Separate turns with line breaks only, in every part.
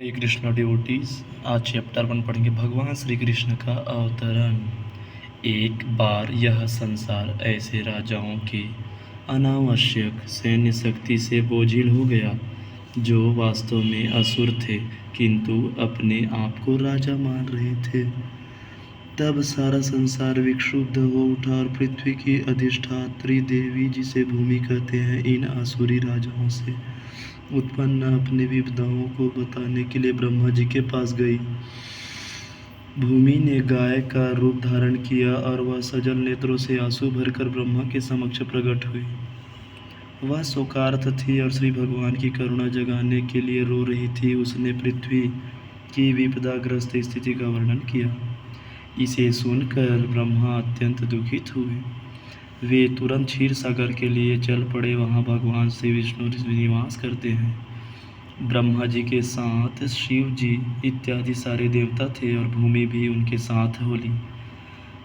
Shri Krishna devotees, आज chapter 1 पढ़ेंगे। भगवान श्री कृष्ण का अवतरण। एक बार यह संसार ऐसे राजाओं के अनावश्यक सैन्य शक्ति से बोझिल हो गया जो वास्तव में असुर थे किंतु अपने आप को राजा मान रहे थे। तब सारा संसार विक्षुब्ध हो उठा और पृथ्वी की अधिष्ठात्री देवी, जिसे भूमि कहते हैं, इन आसुरी राजाओं से उत्पन्न अपनी विपदाओं को बताने के लिए ब्रह्मा जी के पास गई। भूमि ने गाय का रूप धारण किया और वह सजल नेत्रों से आंसू भरकर ब्रह्मा के समक्ष प्रकट हुई। वह शोकार्त थी और श्री भगवान की करुणा जगाने के लिए रो रही थी। उसने पृथ्वी की विपदाग्रस्त स्थिति का वर्णन किया। इसे सुनकर ब्रह्मा अत्यंत दुखित हुए। वे तुरंत क्षीर सागर के लिए चल पड़े। वहाँ भगवान श्री विष्णु निवास करते हैं। ब्रह्मा जी के साथ शिव जी इत्यादि सारे देवता थे और भूमि भी उनके साथ बोली।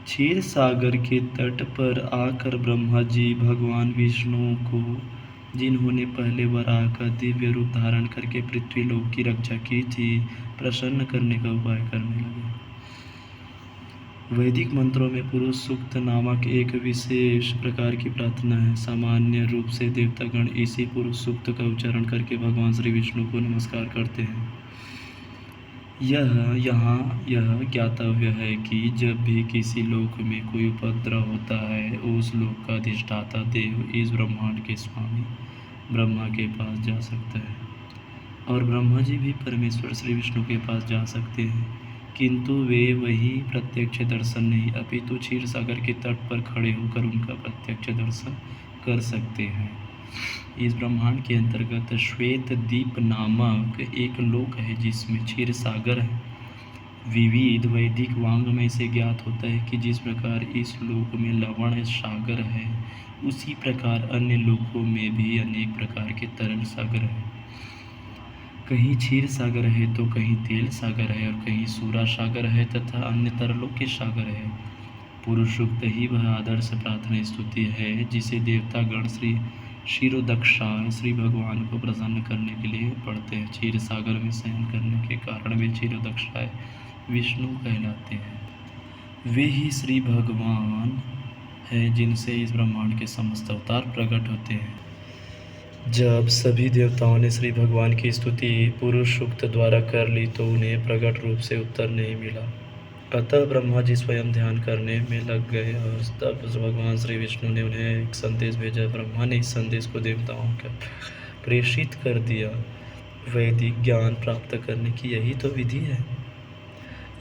क्षीर सागर के तट पर आकर ब्रह्मा जी भगवान विष्णु को, जिन्होंने पहले वराह का दिव्य रूप धारण करके पृथ्वी लोक की रक्षा की थी, प्रसन्न करने का उपाय करने लगे। वैदिक मंत्रों में पुरुष सूक्त नामक एक विशेष प्रकार की प्रार्थना है। सामान्य रूप से देवतागण इसी पुरुष सूक्त का उच्चारण करके भगवान श्री विष्णु को नमस्कार करते हैं। यह ज्ञातव्य है कि जब भी किसी लोक में कोई उपद्रव होता है, उस लोक का अधिष्ठाता देव इस ब्रह्मांड के स्वामी ब्रह्मा के पास जा सकता है और ब्रह्मा जी भी परमेश्वर श्री विष्णु के पास जा सकते हैं, किंतु वे वही प्रत्यक्ष दर्शन नहीं अपितु क्षीर सागर के तट पर खड़े होकर उनका प्रत्यक्ष दर्शन कर सकते हैं। इस ब्रह्मांड के अंतर्गत श्वेत द्वीप नामक एक लोक है जिसमें क्षीर सागर है। विविध वैदिक वांग में से ज्ञात होता है कि जिस प्रकार इस लोक में लवण सागर है, उसी प्रकार अन्य लोकों में भी अनेक प्रकार के तरल सागर है। कहीं क्षीर सागर है तो कहीं तेल सागर है और कहीं सूरा सागर है तथा अन्य तरलों के सागर है। पुरुष सूक्त ही वह आदर्श प्रार्थना स्तुति है जिसे देवता गण श्री क्षीरोदक्षाय श्री भगवान को प्रसन्न करने के लिए पढ़ते हैं। क्षीर सागर में शयन करने के कारण वे क्षीरोदक्षाय विष्णु कहलाते हैं। वे ही श्री भगवान हैं जिनसे इस ब्रह्मांड के समस्त अवतार प्रकट होते हैं। जब सभी देवताओं ने श्री भगवान की स्तुति पुरुष सूक्त द्वारा कर ली तो उन्हें प्रकट रूप से उत्तर नहीं मिला। अतः ब्रह्मा जी स्वयं ध्यान करने में लग गए और तब भगवान श्री विष्णु ने उन्हें एक संदेश भेजा। ब्रह्मा ने इस संदेश को देवताओं को प्रेषित कर दिया। वैदिक ज्ञान प्राप्त करने की यही तो विधि है।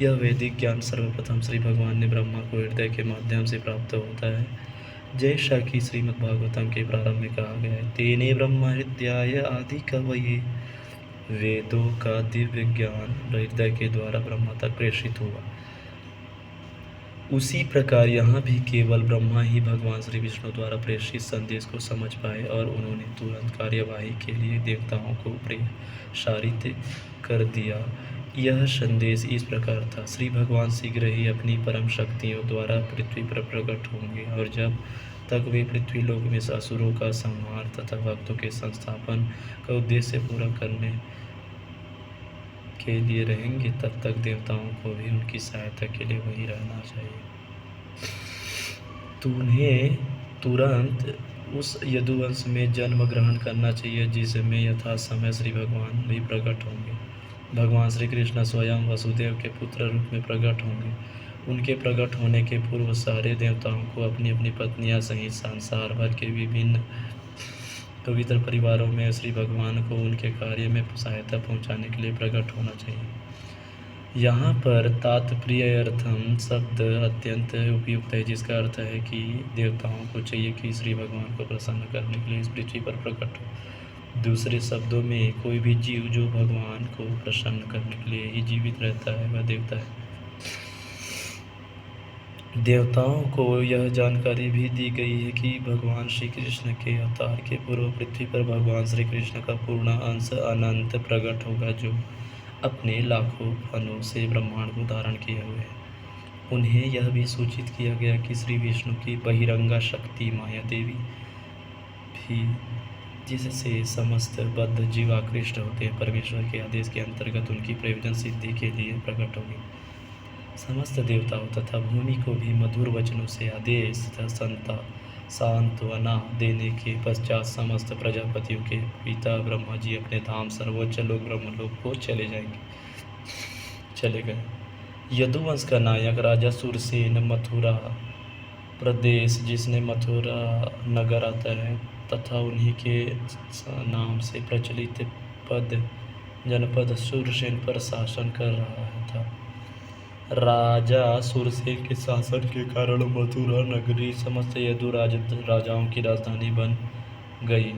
यह वैदिक ज्ञान सर्वप्रथम श्री भगवान ने ब्रह्मा को हृदय के माध्यम से प्राप्त होता है, जैसा कि श्रीमद्भागवतम के प्रारंभ में कहा गया है, तेने ब्रह्म हृदयाय आदि कवये। वेदों का दिव्य ज्ञान हृदय के द्वारा ब्रह्मा तक प्रेषित हुआ। उसी प्रकार यहाँ भी केवल ब्रह्मा ही भगवान श्री विष्णु द्वारा प्रेषित संदेश को समझ पाए और उन्होंने तुरंत कार्यवाही के लिए देवताओं को प्रसारित कर दिया। यह संदेश इस प्रकार था, श्री भगवान शीघ्र ही अपनी परम शक्तियों द्वारा पृथ्वी पर प्रकट होंगे और जब तक वे पृथ्वी लोक में असुरों का संहार तथा भक्तों के संस्थापन का उद्देश्य पूरा करने के लिए रहेंगे, तब तक देवताओं को भी उनकी सहायता के लिए वहीं रहना चाहिए। तो उन्हें तुरंत उस यदुवंश में जन्म ग्रहण करना चाहिए जिसमें यथा समय श्री भगवान भी प्रकट होंगे। भगवान श्री कृष्ण स्वयं वसुदेव के पुत्र रूप में प्रकट होंगे। उनके प्रकट होने के पूर्व सारे देवताओं को अपनी अपनी पत्नियां सहित संसार भर के विभिन्न पवित्र परिवारों में श्री भगवान को उनके कार्य में सहायता पहुंचाने के लिए प्रकट होना चाहिए। यहाँ पर तात्पर्यार्थम शब्द अत्यंत उपयुक्त है, जिसका अर्थ है कि देवताओं को चाहिए कि श्री भगवान को प्रसन्न करने के लिए इस पृथ्वी पर प्रकट हो। दूसरे शब्दों में कोई भी जीव जो भगवान को प्रसन्न करने के लिए ही जीवित रहता है वह देवता है। देवताओं को यह जानकारी भी दी गई है कि भगवान श्री कृष्ण के अवतार के पूर्व पृथ्वी पर भगवान श्री कृष्ण का पूर्ण अंश अनंत प्रकट होगा, जो अपने लाखों फनों से ब्रह्मांड को धारण किए हुए हैं। उन्हें यह भी सूचित किया गया कि श्री विष्णु की बहिरंगा शक्ति माया देवी भी जिससे समस्त बद्ध जीव आकृष्ट होते हैं, परमेश्वर के आदेश के अंतर्गत उनकी प्रयोजन सिद्धि के लिए प्रकट होगी। समस्त देवताओं तथा भूमि को भी मधुर वचनों से आदेश तथा सांत्वना देने के पश्चात समस्त प्रजापतियों के पिता ब्रह्मा जी अपने धाम सर्वोच्च लोक ब्रह्मलोक को चले गए। यदुवंश का नायक राजा सुरसेन मथुरा प्रदेश, जिसने मथुरा नगर आता है, तथा उन्हीं के नाम से प्रचलित जनपद सुरसेन पर शासन कर रहा था। राजा सुरसेन के शासन के कारण मथुरा नगरी समस्त यदु राजाओं की राजधानी बन गई।